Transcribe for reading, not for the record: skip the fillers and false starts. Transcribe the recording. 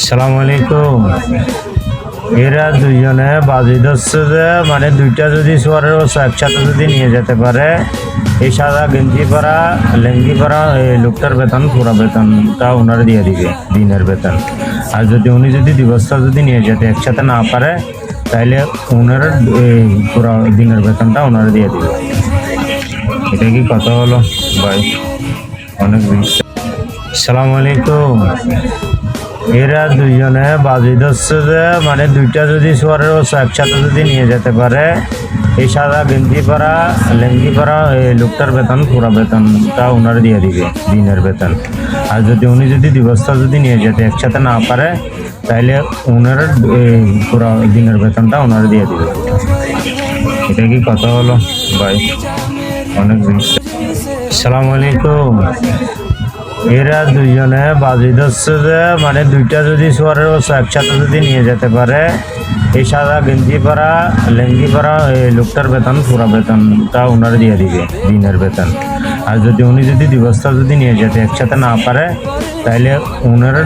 সালাম আলাইকুম। এরা দুইজনে বাজি ধরছে যে মানে দুইটা যদি সোয়ারের বস্তা একসাথে যদি নিয়ে যেতে পারে, এই সাদা গেঞ্জি পরা লেঙ্গি পরা এই লোকটার বেতন পুরা বেতনটা ওনারা দিয়ে দিবে, দিনের বেতন। আর যদি উনি যদি দুই বস্তা যদি নিয়ে যেতে একসাথে না পারে, তাইলে ওনার এই পুরা দিনের বেতনটা ওনারা দিয়ে দিবে। এটা কি কথা হলো ভাই? অনেক বেশি। সালাম আলাইকুম। এরা দুইজনে বাজি ধরছে যে মানে দুইটা যদি সোয়ারের বস্তা একসাথে যদি নিয়ে যেতে পারে, এই সাদা গেঞ্জি পরা লেঙ্গি পরা এই লোকটার বেতন পুরা বেতনটা ওনারা দিয়ে দিবে, দিনের বেতন। আর যদি উনি যদি দুই বস্তা যদি নিয়ে যেতে একসাথে না পারে, তাইলে ওনার এই পুরা দিনের বেতনটা ওনারা দিয়ে দিবে। এটা কি কথা হলো ভাই? অনেক বেশি। সালাম আলাইকুম। এরা দুইজনে বাজি ধরছে যে মানে দুইটা যদি সোয়ারের বস্তা একসাথে যদি নিয়ে যেতে পারে, এই সাদা গেঞ্জি পরা লেঙ্গি পরা এই লোকটার বেতন পুরা বেতনটা ওনারা দিয়ে দিবে, দিনের বেতন। আর যদি উনি যদি দুই বস্তা যদি নিয়ে যেতে একসাথে না পারে, তাইলে ওনার